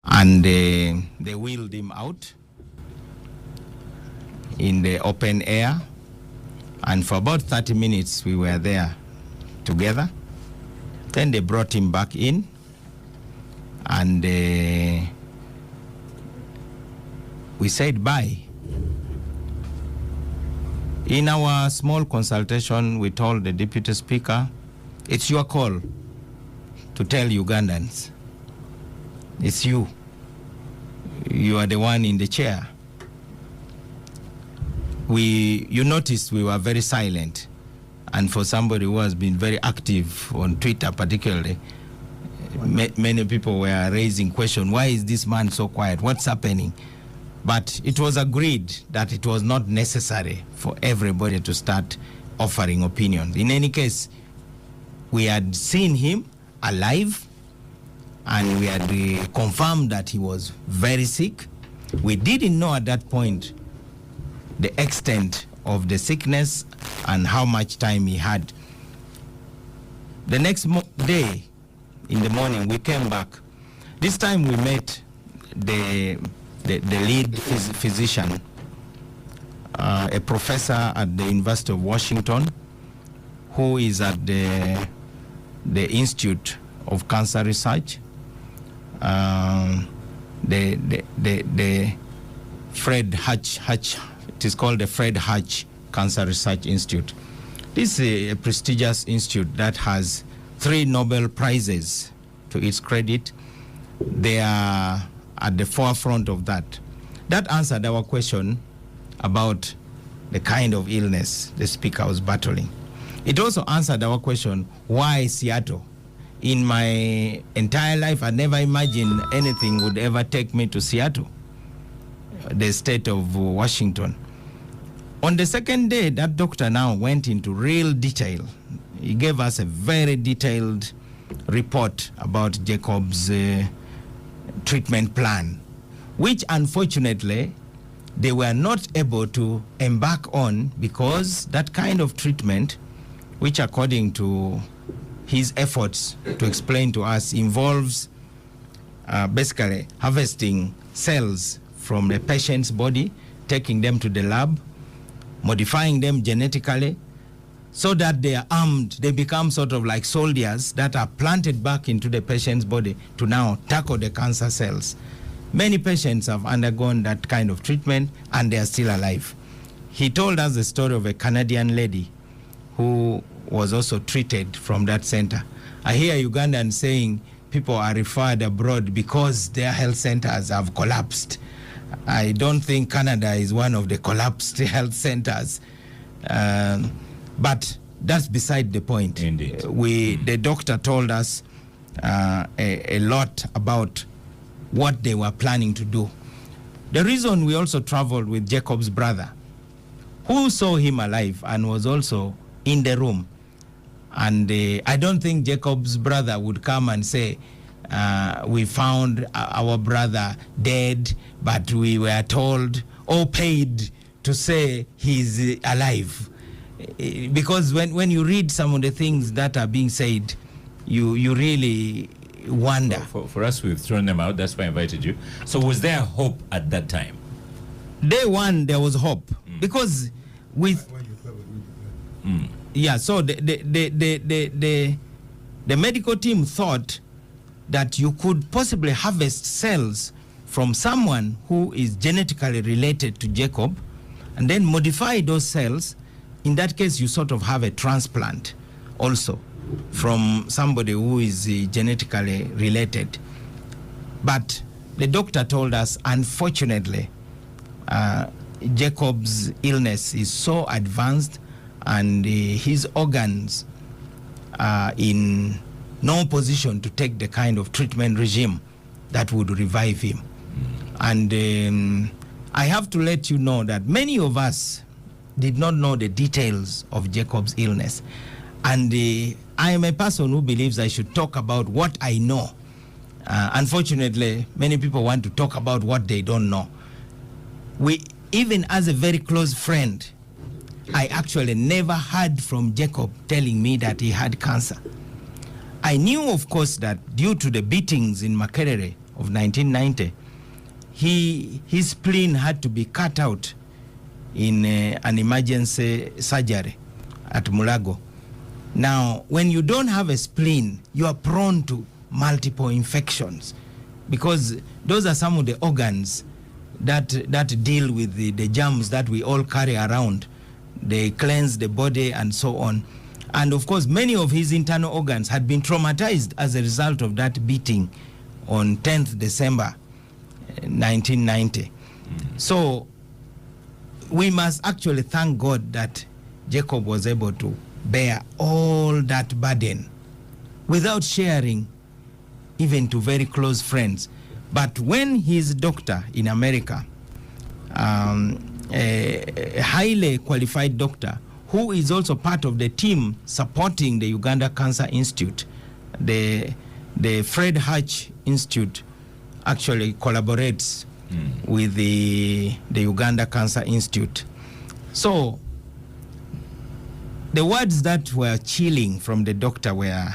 And they wheeled him out in the open air. And for about 30 minutes, we were there together. Then they brought him back in. And we said bye. In our small consultation, we told the Deputy Speaker, it's your call to tell Ugandans. It's you. You are the one in the chair. You noticed we were very silent. And for somebody who has been very active on Twitter particularly, many people were raising questions, why is this man so quiet? What's happening? But it was agreed that it was not necessary for everybody to start offering opinions. In any case, we had seen him alive, and we had confirmed that he was very sick. We didn't know at that point the extent of the sickness and how much time he had. The next day, in the morning, we came back. This time we met the lead physician, a professor at the University of Washington, who is at the Institute of Cancer Research, the Fred Hutch, it is called the Fred Hutch Cancer Research Institute. This is a prestigious institute that has 3 Nobel Prizes to its credit. They are at the forefront of that. That answered our question about the kind of illness the speaker was battling. It also answered our question, why Seattle? In my entire life, I never imagined anything would ever take me to Seattle, the state of Washington. On the second day, that doctor now went into real detail. He gave us a very detailed report about Jacob's treatment plan, which unfortunately they were not able to embark on, because that kind of treatment, which according to his efforts to explain to us, involves basically harvesting cells from the patient's body, taking them to the lab, modifying them genetically, so that they are armed, they become sort of like soldiers that are planted back into the patient's body to now tackle the cancer cells. Many patients have undergone that kind of treatment and they are still alive. He told us the story of a Canadian lady who was also treated from that center. I hear Ugandans saying people are referred abroad because their health centers have collapsed. I don't think Canada is one of the collapsed health centers. But that's beside the point. Indeed. The doctor told us a lot about what they were planning to do. The reason we also traveled with Jacob's brother, who saw him alive and was also in the room. And I don't think Jacob's brother would come and say, we found our brother dead, but we were told or paid to say he's alive. Because when you read some of the things that are being said, you really wonder. For us, we've thrown them out. That's why I invited you. So was there hope at that time? Day one, there was hope. Because with... Yeah, so the medical team thought that you could possibly harvest cells from someone who is genetically related to Jacob and then modify those cells. In that case, you sort of have a transplant also from somebody who is genetically related. But the doctor told us, unfortunately, Jacob's illness is so advanced and his organs are in no position to take the kind of treatment regime that would revive him. And I have to let you know that many of us did not know the details of Jacob's illness. And I am a person who believes I should talk about what I know. Unfortunately, many people want to talk about what they don't know. Even as a very close friend, I actually never heard from Jacob telling me that he had cancer. I knew, of course, that due to the beatings in Makerere of 1990, his spleen had to be cut out in an emergency surgery at Mulago. Now, when you don't have a spleen, you are prone to multiple infections, because those are some of the organs that deal with the germs that we all carry around. They cleanse the body and so on. And of course, many of his internal organs had been traumatized as a result of that beating on 10th December 1990. So we must actually thank God that Jacob was able to bear all that burden without sharing even to very close friends. But when his doctor in America, a highly qualified doctor who is also part of the team supporting the Uganda Cancer Institute, the Fred Hutch Institute actually collaborates with the Uganda Cancer Institute. So the words that were chilling from the doctor were,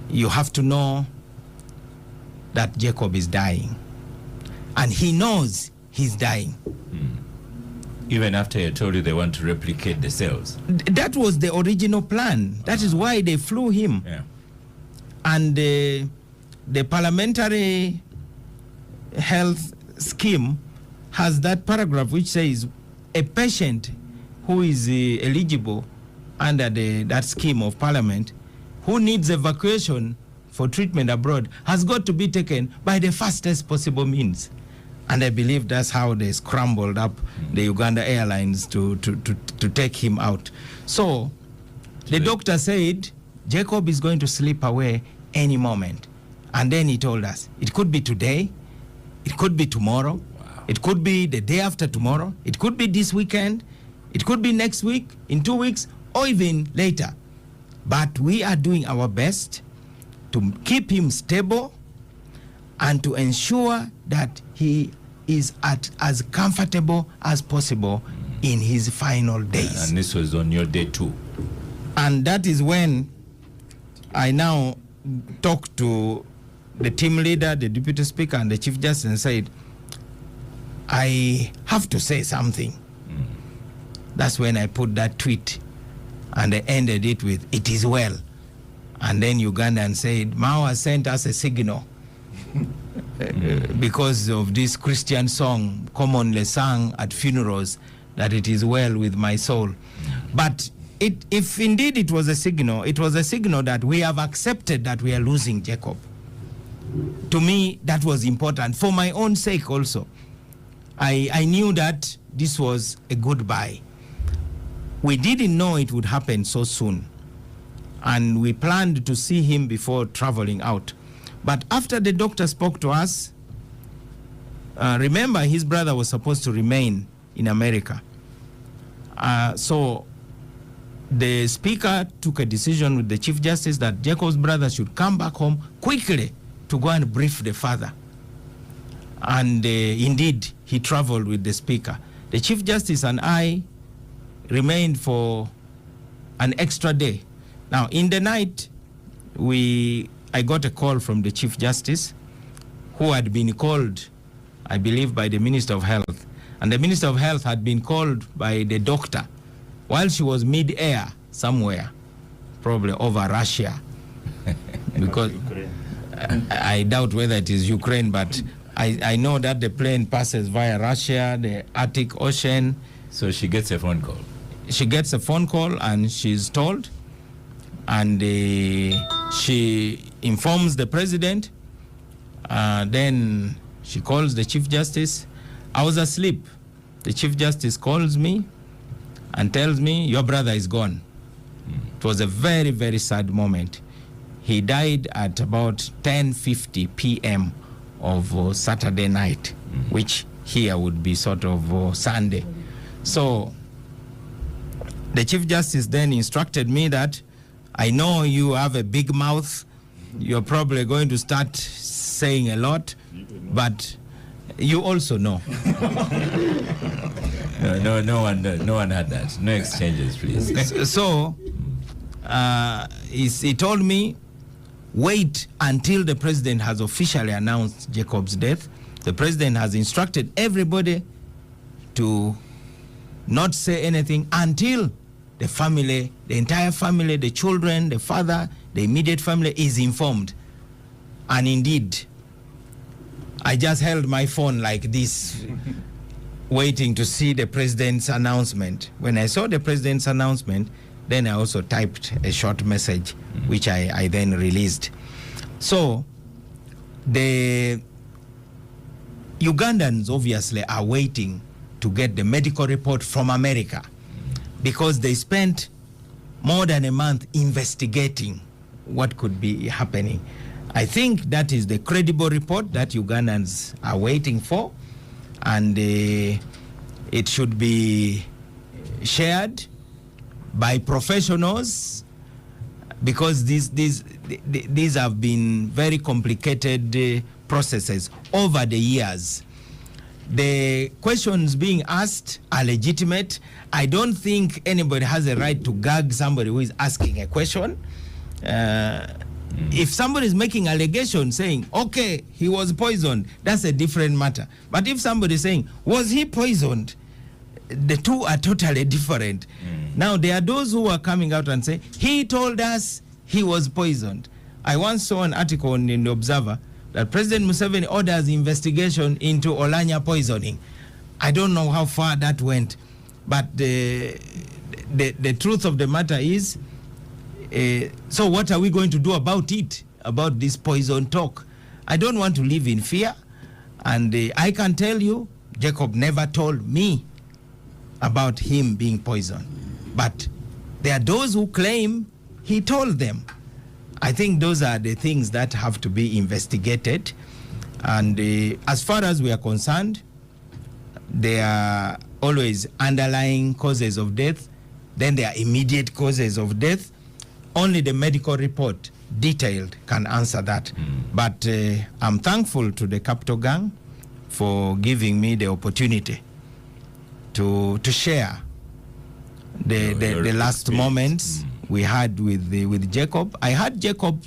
you have to know that Jacob is dying, and he knows he's dying. Even after he told you they want to replicate the cells. That was the original plan. That is why they flew him. Yeah. And the parliamentary health scheme has that paragraph which says a patient who is eligible under that scheme of parliament, who needs evacuation for treatment abroad, has got to be taken by the fastest possible means. And I believe that's how they scrambled up the Uganda Airlines to take him out. So the doctor said Jacob is going to slip away any moment. And then he told us it could be today, it could be tomorrow, it could be the day after tomorrow, it could be this weekend, it could be next week, in 2 weeks, or even later. But we are doing our best to keep him stable and to ensure that he is as comfortable as possible in his final days. And this was on your day 2. And that is when I now talked to the team leader, the deputy speaker, and the chief justice and said, I have to say something. That's when I put that tweet and I ended it with, it is well. And then Ugandan said, Mao has sent us a signal because of this Christian song commonly sung at funerals, that it is well with my soul. But if indeed it was a signal that we have accepted that we are losing Jacob. To me, that was important for my own sake also. I knew that this was a goodbye. We didn't know it would happen so soon, and we planned to see him before traveling out. But after the doctor spoke to us, remember his brother was supposed to remain in America. So the speaker took a decision with the chief justice that Jacob's brother should come back home quickly to go and brief the father. And indeed, he traveled with the speaker. The chief justice and I remained for an extra day. Now, in the night, I got a call from the chief justice, who had been called, I believe, by the Minister of Health. And the Minister of Health had been called by the doctor while she was mid-air somewhere, probably over Russia. Because I doubt whether it is Ukraine, but I know that the plane passes via Russia, the Arctic Ocean. So she gets a phone call. She gets a phone call and she's told, and she informs the president. Then she calls the chief justice. I was asleep. The chief justice calls me and tells me, your brother is gone. It was a very, very sad moment. He died at about 10:50 p.m. of Saturday night, which here would be sort of Sunday. So the chief justice then instructed me that, I know you have a big mouth, you're probably going to start saying a lot, but you also know. No one had that. No exchanges, please. So he told me, wait until the president has officially announced Jacob's death. The president has instructed everybody to not say anything until the family, the entire family, the children, the father, the immediate family is informed. And indeed, I just held my phone like this, waiting to see the president's announcement. When I saw the president's announcement, then I also typed a short message, which I then released. So the Ugandans obviously are waiting to get the medical report from America, because they spent more than a month investigating what could be happening. I think that is the credible report that Ugandans are waiting for, and it should be shared by professionals, because these have been very complicated processes over the years. The questions being asked are legitimate. I don't think anybody has a right to gag somebody who is asking a question. If somebody is making allegation saying, okay, he was poisoned, that's a different matter. But if somebody is saying, was he poisoned? The two are totally different. Now, there are those who are coming out and say, he told us he was poisoned. I once saw an article in the Observer that President Museveni orders investigation into Oulanya poisoning. I don't know how far that went, but the truth of the matter is, so what are we going to do about it, about this poison talk? I don't want to live in fear, and I can tell you, Jacob never told me about him being poisoned, but there are those who claim he told them. I think those are the things that have to be investigated. And as far as we are concerned, there are always underlying causes of death. Then there are immediate causes of death. Only the medical report, detailed, can answer that. But I'm thankful to the Capital Gang for giving me the opportunity to share the last moments we had with Jacob. I heard Jacob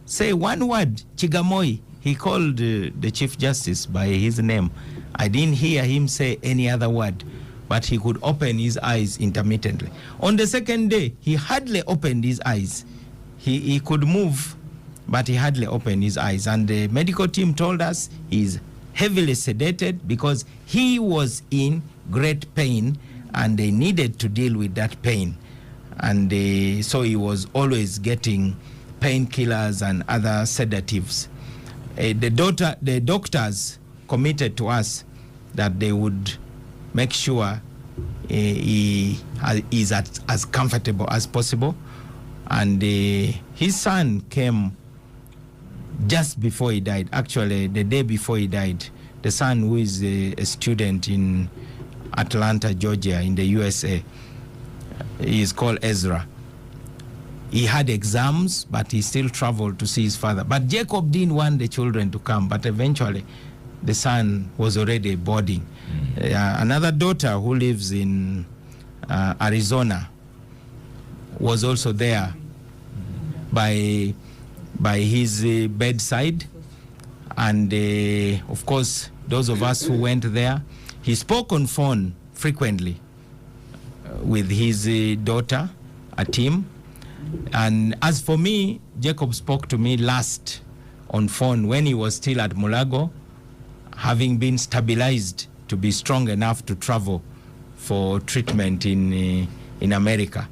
say one word, Chigamoi. He called the Chief Justice by his name. I didn't hear him say any other word, but he could open his eyes intermittently. On the second day, he hardly opened his eyes. He could move, but he hardly opened his eyes. And the medical team told us he's heavily sedated because he was in great pain and they needed to deal with that pain. And so he was always getting painkillers and other sedatives. The doctors committed to us that they would make sure he is as comfortable as possible. And his son came just before he died, actually the day before he died. The son, who is a student in Atlanta, Georgia, in the USA, he is called Ezra. He had exams, but he still traveled to see his father. But Jacob didn't want the children to come, but eventually the son was already boarding. Another daughter who lives in Arizona was also there by his bedside. And of course, those of us who went there, he spoke on phone frequently with his daughter, Atim. And as for me, Jacob spoke to me last on phone when he was still at Mulago, having been stabilized to be strong enough to travel for treatment in America.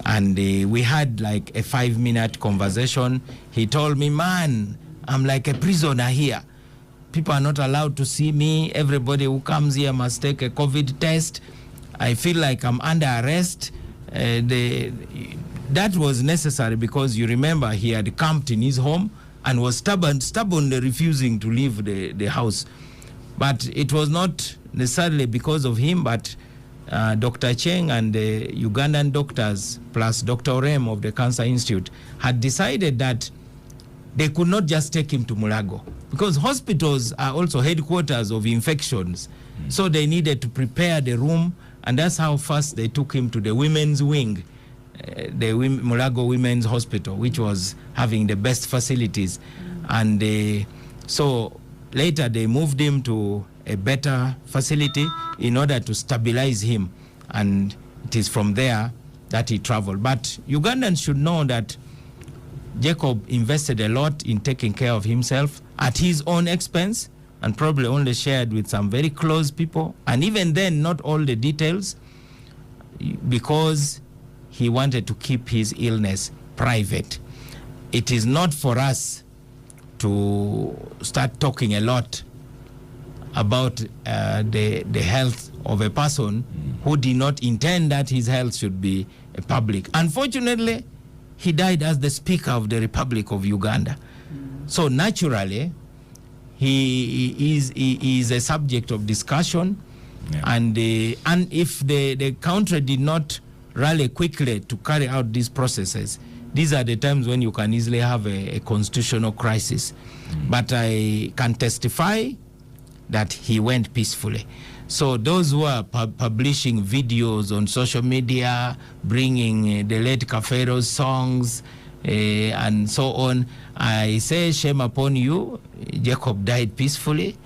And we had like a 5-minute conversation. He told me, man, I'm like a prisoner here. People are not allowed to see me. Everybody who comes here must take a COVID test. I feel like I'm under arrest. That was necessary because you remember he had camped in his home and was stubbornly refusing to leave the house. But it was not necessarily because of him, but Dr. Cheng and the Ugandan doctors, plus Dr. Orem of the Cancer Institute, had decided that they could not just take him to Mulago because hospitals are also headquarters of infections. So they needed to prepare the room, and that's how first they took him to the women's wing Mulago Women's Hospital, which was having the best facilities. And so later they moved him to a better facility in order to stabilize him. And it is from there that he traveled. But Ugandans should know that Jacob invested a lot in taking care of himself at his own expense, and probably only shared with some very close people. And even then, not all the details, because he wanted to keep his illness private. It is not for us to start talking a lot about the health of a person who did not intend that his health should be public. Unfortunately, he died as the Speaker of the Republic of Uganda. So naturally, he is a subject of discussion. Yeah. And if the country did not rally quickly to carry out these processes, these are the times when you can easily have a constitutional crisis. But I can testify that he went peacefully. So those who are publishing videos on social media, bringing the late Kafeiro's songs and so on, I say shame upon you. Jacob died peacefully.